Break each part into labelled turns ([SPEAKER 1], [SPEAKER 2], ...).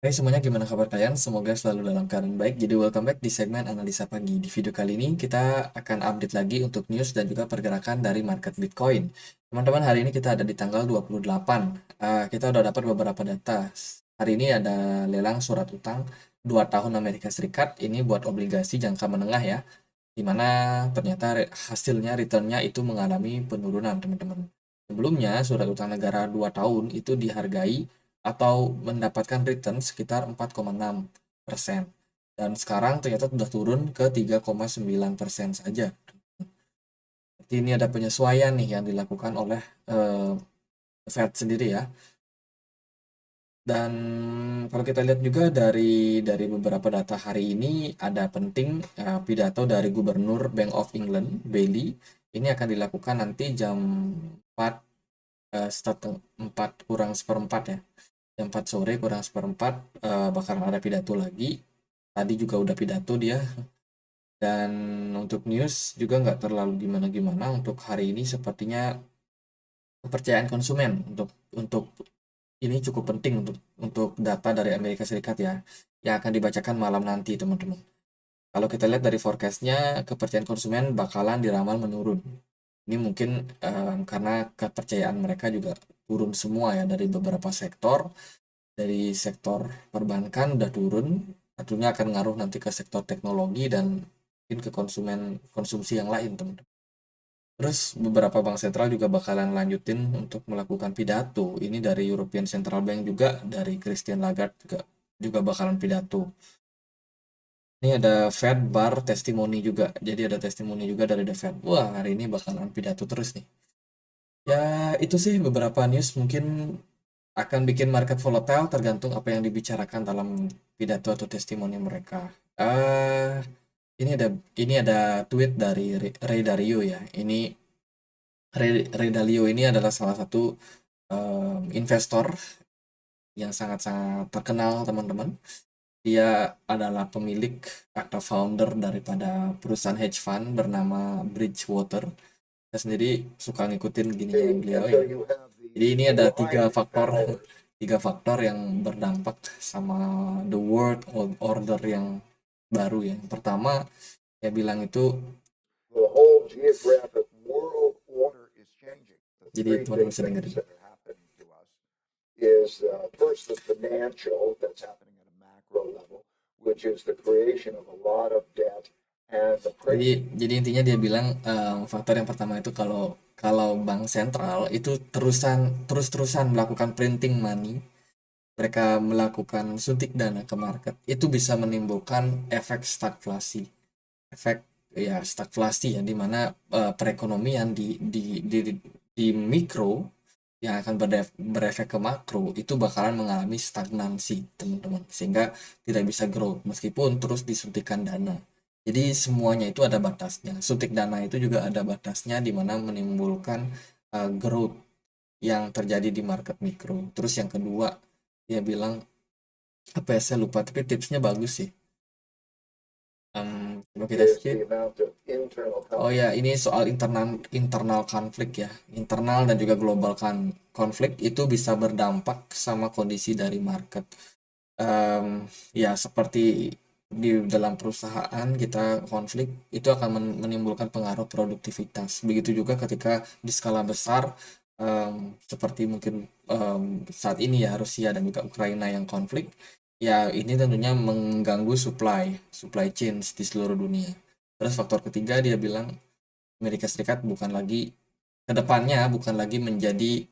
[SPEAKER 1] Hai semuanya, gimana kabar kalian? Semoga selalu dalam keadaan baik. Jadi welcome back di segmen Analisa Pagi. Di video kali ini kita akan update lagi untuk news dan juga pergerakan dari market Bitcoin. Teman-teman, hari ini kita ada di tanggal 28. Kita udah dapat beberapa data. Hari ini ada lelang surat utang 2 tahun Amerika Serikat. Ini buat obligasi jangka menengah ya. Dimana ternyata hasilnya returnnya itu mengalami penurunan teman-teman. Sebelumnya surat utang negara 2 tahun itu dihargai atau mendapatkan return sekitar 4,6%. Dan sekarang ternyata sudah turun ke 3,9% saja. Jadi ini ada penyesuaian nih yang dilakukan oleh eh, Fed sendiri ya. Dan kalau kita lihat juga dari beberapa data hari ini ada penting pidato dari Gubernur Bank of England, Bailey. Ini akan dilakukan nanti jam 4 setengah 4 kurang seperempat ya. Jam 4 sore kurang seperempat bakalan ada pidato lagi. Tadi juga udah pidato dia. Dan untuk news juga nggak terlalu gimana-gimana. Untuk hari ini sepertinya kepercayaan konsumen untuk ini cukup penting untuk data dari Amerika Serikat ya, yang akan dibacakan malam nanti teman-teman. Kalau kita lihat dari forecastnya, kepercayaan konsumen bakalan diramal menurun. Ini mungkin karena kepercayaan mereka juga turun semua ya dari beberapa sektor. Dari sektor perbankan udah turun, tentunya akan ngaruh nanti ke sektor teknologi dan mungkin ke konsumen konsumsi yang lain teman-teman. Terus beberapa bank sentral juga bakalan lanjutin untuk melakukan pidato. Ini dari European Central Bank juga, dari Christine Lagarde juga bakalan pidato. Ini ada Fed Bar testimoni juga. Jadi ada testimoni juga dari The Fed. Wah, hari ini bakalan pidato terus nih. Ya, itu sih beberapa news mungkin akan bikin market volatile tergantung apa yang dibicarakan dalam pidato atau testimoni mereka. Eh, ini ada tweet dari Ray Dalio ya. Ini Ray Dalio ini adalah salah satu investor yang sangat-sangat terkenal teman-teman. Dia adalah pemilik atau founder daripada perusahaan hedge fund bernama Bridgewater. Saya sendiri suka ngikutin gini beliau ya. Jadi ini ada tiga faktor yang berdampak sama the world order yang baru ya. Yang pertama, dia bilang itu,
[SPEAKER 2] the whole geographic world order is changing. The
[SPEAKER 1] jadi
[SPEAKER 2] three
[SPEAKER 1] teman-teman
[SPEAKER 2] big
[SPEAKER 1] bisa
[SPEAKER 2] things
[SPEAKER 1] dengerin.
[SPEAKER 2] that are happening to us is first the financial that's happening at a macro level, which is the creation of a lot of debt and the
[SPEAKER 1] Jadi,
[SPEAKER 2] printing.
[SPEAKER 1] jadi intinya dia bilang faktor yang pertama itu kalau kalau bank sentral itu terus-terusan melakukan printing money, mereka melakukan suntik dana ke market, itu bisa menimbulkan efek stagflasi. Efek ya stagflasi ya, di mana perekonomian di mikro yang akan berefek ke makro itu bakalan mengalami stagnansi teman-teman, sehingga tidak bisa grow meskipun terus disuntikan dana. Jadi semuanya itu ada batasnya. Suntik dana itu juga ada batasnya, di mana menimbulkan growth yang terjadi di market mikro. Terus yang kedua, dia bilang apa ya, saya lupa, tapi tipsnya bagus sih. Coba kita
[SPEAKER 2] Is
[SPEAKER 1] skip.
[SPEAKER 2] the amount of internal
[SPEAKER 1] Oh ya,
[SPEAKER 2] conflict.
[SPEAKER 1] ini soal internal internal konflik ya. Internal dan juga global konflik itu bisa berdampak sama kondisi dari market. Ya seperti di dalam perusahaan kita konflik itu akan menimbulkan pengaruh produktivitas. Begitu juga ketika di skala besar, seperti mungkin saat ini ya Rusia dan juga Ukraina yang konflik. Ya ini tentunya mengganggu supply chain di seluruh dunia. Terus faktor ketiga, dia bilang Amerika Serikat kedepannya bukan lagi menjadi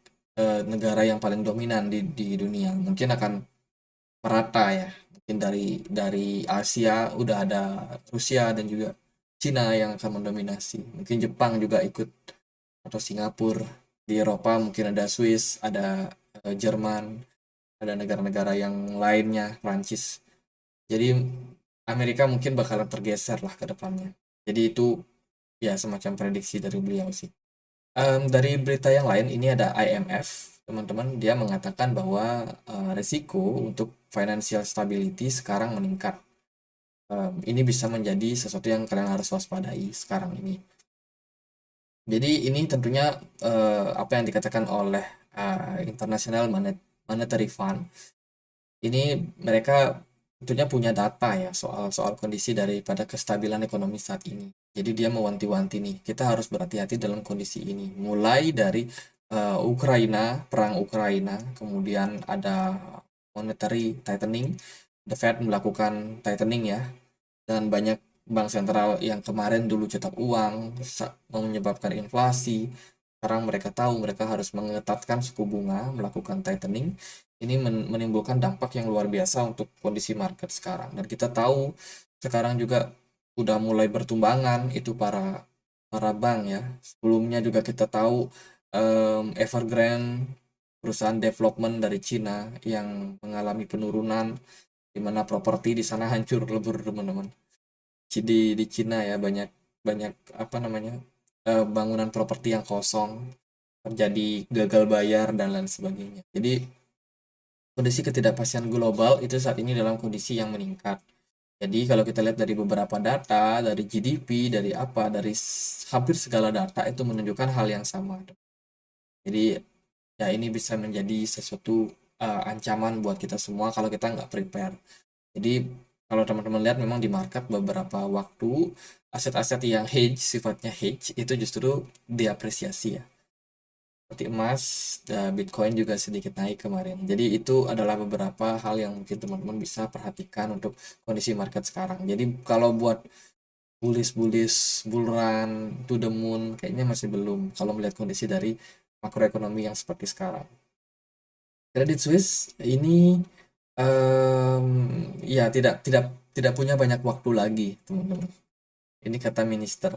[SPEAKER 1] negara yang paling dominan di dunia. Mungkin akan merata ya. Mungkin dari Asia udah ada Rusia dan juga Cina yang akan mendominasi. Mungkin Jepang juga ikut, atau Singapura. Di Eropa mungkin ada Swiss, ada Jerman, ada negara-negara yang lainnya, Prancis. Jadi Amerika mungkin bakalan tergeser lah ke depannya. Jadi itu ya semacam prediksi dari beliau sih. Dari berita yang lain, ini ada IMF, teman-teman. Dia mengatakan bahwa risiko untuk financial stability sekarang meningkat. Ini bisa menjadi sesuatu yang kalian harus waspadai sekarang ini. Jadi ini tentunya apa yang dikatakan oleh International Monetary Fund. Ini mereka tentunya punya data ya soal kondisi daripada kestabilan ekonomi saat ini. Jadi dia mewanti-wanti nih, kita harus berhati-hati dalam kondisi ini. Mulai dari Ukraina, perang Ukraina, kemudian ada monetary tightening, the Fed melakukan tightening ya, dan banyak bank sentral yang kemarin dulu cetak uang menyebabkan inflasi. Sekarang mereka tahu mereka harus mengetatkan suku bunga, melakukan tightening. Ini menimbulkan dampak yang luar biasa untuk kondisi market sekarang. Dan kita tahu sekarang juga udah mulai bertumbangan itu para para bank ya. Sebelumnya juga kita tahu Evergrande, perusahaan development dari Cina yang mengalami penurunan, di mana properti di sana hancur lebur teman-teman. Di Cina ya, banyak banyak apa namanya, bangunan properti yang kosong, terjadi gagal bayar dan lain sebagainya. Jadi kondisi ketidakpastian global itu saat ini dalam kondisi yang meningkat. Jadi kalau kita lihat dari beberapa data, dari GDP, dari apa, dari hampir segala data itu menunjukkan hal yang sama. Jadi ya ini bisa menjadi sesuatu ancaman buat kita semua kalau kita nggak prepare. Jadi kalau teman-teman lihat memang di market beberapa waktu aset-aset yang hedge, sifatnya hedge itu justru diapresiasi ya. Seperti emas, Bitcoin juga sedikit naik kemarin. Jadi itu adalah beberapa hal yang mungkin teman-teman bisa perhatikan untuk kondisi market sekarang. Jadi kalau buat bullish bull run to the moon kayaknya masih belum kalau melihat kondisi dari makroekonomi yang seperti sekarang. Credit Suisse ini ya tidak punya banyak waktu lagi, teman-teman. Ini kata minister.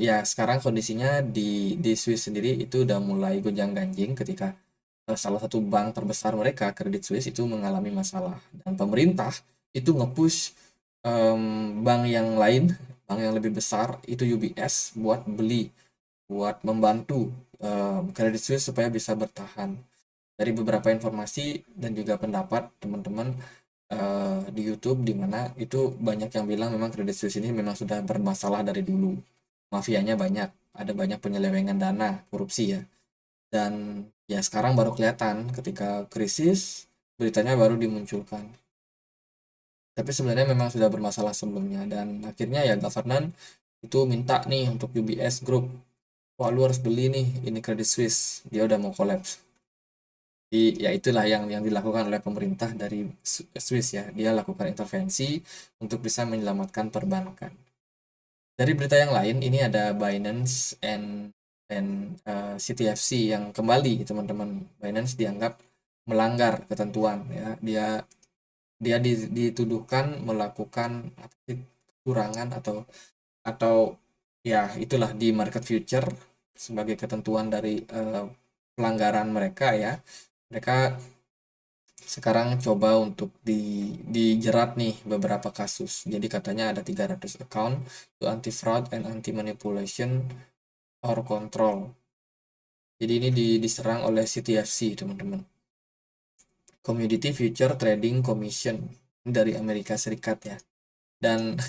[SPEAKER 1] Ya sekarang kondisinya di Swiss sendiri itu udah mulai gonjang-ganjing ketika salah satu bank terbesar mereka, Credit Suisse itu mengalami masalah dan pemerintah itu nge-push bank yang lain, bank yang lebih besar itu UBS buat membantu Credit Suisse supaya bisa bertahan. Dari beberapa informasi dan juga pendapat teman-teman di YouTube, di mana itu banyak yang bilang memang Credit Suisse ini memang sudah bermasalah dari dulu. Mafianya banyak, ada banyak penyelewengan dana, korupsi ya. Dan ya sekarang baru kelihatan ketika krisis, beritanya baru dimunculkan. Tapi sebenarnya memang sudah bermasalah sebelumnya dan akhirnya ya governance itu minta nih untuk UBS Group, wah lu harus beli nih ini Credit Suisse, dia udah mau collapse. Ya itulah yang dilakukan oleh pemerintah dari Swiss ya. Dia lakukan intervensi untuk bisa menyelamatkan perbankan. Dari berita yang lain, ini ada Binance and CTFC yang kembali teman-teman. Binance dianggap melanggar ketentuan ya. Dia dituduhkan melakukan kecurangan atau ya itulah di market future sebagai ketentuan dari pelanggaran mereka ya. Mereka sekarang coba untuk dijerat nih beberapa kasus. Jadi katanya ada 300 account to anti fraud and anti manipulation or control. Jadi ini diserang oleh CTFC, teman-teman. Commodity Future Trading Commission. Ini dari Amerika Serikat ya. Dan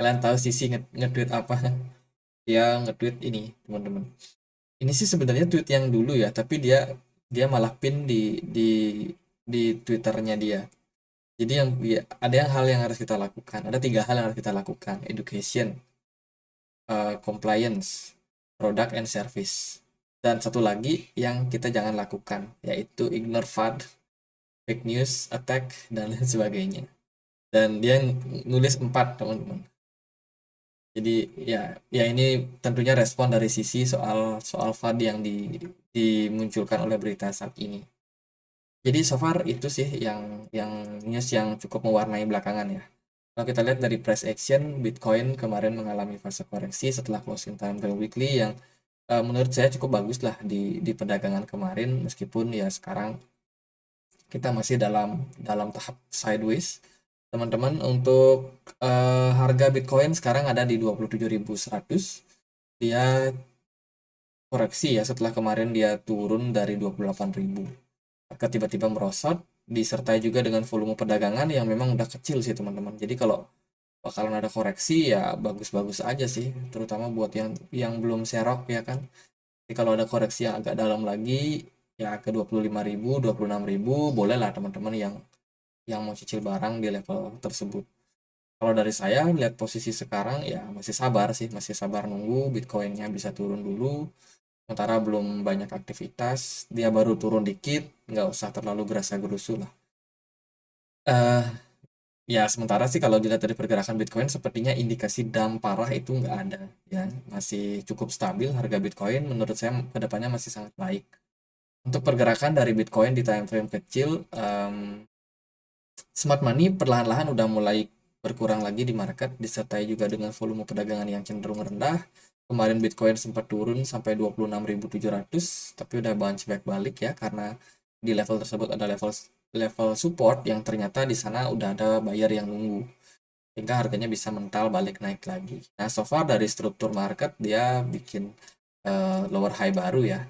[SPEAKER 1] kalian tahu Sisi nge-tweet apa? Dia nge-tweet ini, teman-teman. Ini sih sebenarnya tweet yang dulu ya, tapi dia dia malah pin di Twitternya dia. Jadi ya, ada yang hal yang harus kita lakukan. Ada 3 hal yang harus kita lakukan: education, compliance, product and service. Dan satu lagi yang kita jangan lakukan, yaitu ignore FUD, fake news, attack, dan lain sebagainya. Dan dia nulis 4, teman-teman. Jadi ya ini tentunya respon dari Sisi soal FUD yang dimunculkan oleh berita saat ini. Jadi so far itu sih yang news yang cukup mewarnai belakangan ya. Kalau kita lihat dari price action, Bitcoin kemarin mengalami fase koreksi setelah closing time frame weekly yang menurut saya cukup bagus lah di perdagangan kemarin, meskipun ya sekarang kita masih dalam tahap sideways. Teman-teman, untuk harga Bitcoin sekarang ada di 27.100. Dia koreksi ya setelah kemarin dia turun dari 28.000. Tiba-tiba merosot, disertai juga dengan volume perdagangan yang memang udah kecil sih teman-teman. Jadi kalau bakalan ada koreksi ya bagus-bagus aja sih, terutama buat yang belum serok ya kan. Jadi kalau ada koreksi yang agak dalam lagi ya ke 25.000, 26.000 boleh lah teman-teman yang yang mau cicil barang di level tersebut. Kalau dari saya lihat posisi sekarang ya masih sabar sih, masih sabar nunggu Bitcoinnya bisa turun dulu. Sementara belum banyak aktivitas, dia baru turun dikit, nggak usah terlalu gerasa-gerusu lah. Eh, Ya, sementara sih kalau dilihat dari pergerakan Bitcoin, sepertinya indikasi dump parah itu nggak ada. Ya, masih cukup stabil harga Bitcoin. Menurut saya kedepannya masih sangat baik. Untuk pergerakan dari Bitcoin di time frame kecil, smart money perlahan-lahan udah mulai berkurang lagi di market, disertai juga dengan volume perdagangan yang cenderung rendah. Kemarin Bitcoin sempat turun sampai 26.700, tapi udah bounce back balik ya, karena di level tersebut ada level level support yang ternyata di sana udah ada buyer yang nunggu sehingga harganya bisa mental balik naik lagi. Nah, so far dari struktur market dia bikin lower high baru ya.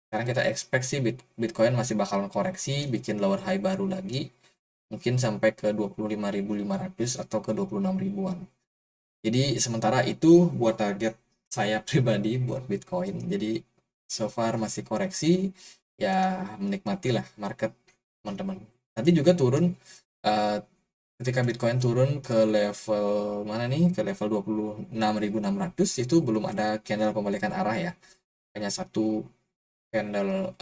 [SPEAKER 1] Sekarang kita expect sih Bitcoin masih bakalan koreksi, bikin lower high baru lagi, mungkin sampai ke 25.500 atau ke 26 ribuan. Jadi sementara itu buat target saya pribadi buat Bitcoin. Jadi so far masih koreksi, ya menikmati lah market teman-teman. Nanti juga turun eh, ketika Bitcoin turun ke level mana nih? Ke level 26.600 itu belum ada candle pembalikan arah ya. Hanya satu candle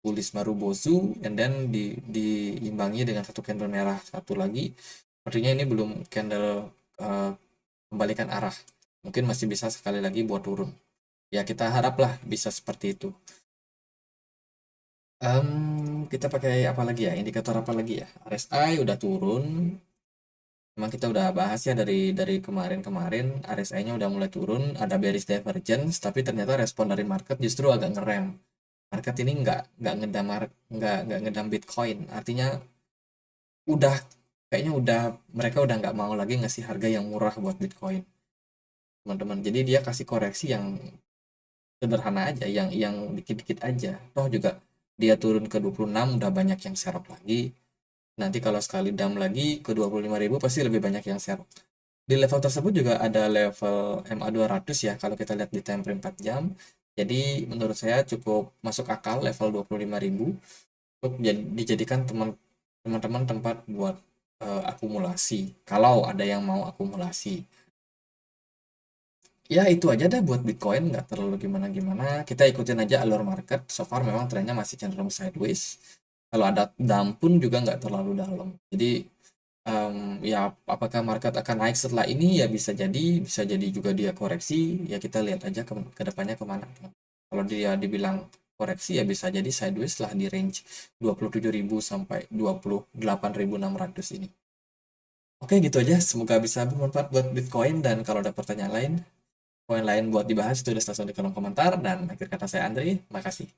[SPEAKER 1] bullish Marubozu and then diimbangi dengan satu candle merah satu lagi. Sepertinya ini belum candle eh, pembalikan arah. Mungkin masih bisa sekali lagi buat turun. Ya kita haraplah bisa seperti itu. Kita pakai apa lagi ya? Indikator apa lagi ya? RSI udah turun. Memang kita udah bahas ya dari kemarin-kemarin RSI-nya udah mulai turun, ada bearish divergence, tapi ternyata respon dari market justru agak ngerem. Market ini nggak ngedam Bitcoin, artinya udah kayaknya mereka udah nggak mau lagi ngasih harga yang murah buat Bitcoin, teman-teman. Jadi dia kasih koreksi yang sederhana aja, yang dikit-dikit aja. Toh juga dia turun ke 26 udah banyak yang serap lagi. Nanti kalau sekali dam lagi ke 25.000 pasti lebih banyak yang serap. Di level tersebut juga ada level MA200 ya kalau kita lihat di time frame 4 jam. Jadi menurut saya cukup masuk akal level 25.000 untuk dijadikan teman-teman tempat buat akumulasi. Kalau ada yang mau akumulasi. Ya itu aja deh buat Bitcoin, nggak terlalu gimana-gimana. Kita ikutin aja alur market. So far memang trennya masih cenderung sideways. Kalau ada down pun juga nggak terlalu dalam. Jadi ya apakah market akan naik setelah ini ya bisa jadi juga dia koreksi. Ya kita lihat aja ke depannya kemana. Kalau dia dibilang koreksi ya bisa jadi sideways lah di range 27.000 sampai 28.600 ini. Oke gitu aja. Semoga bisa bermanfaat buat Bitcoin dan kalau ada pertanyaan lain poin lain buat dibahas tulis langsung di kolom komentar dan akhir kata saya Andri, makasih.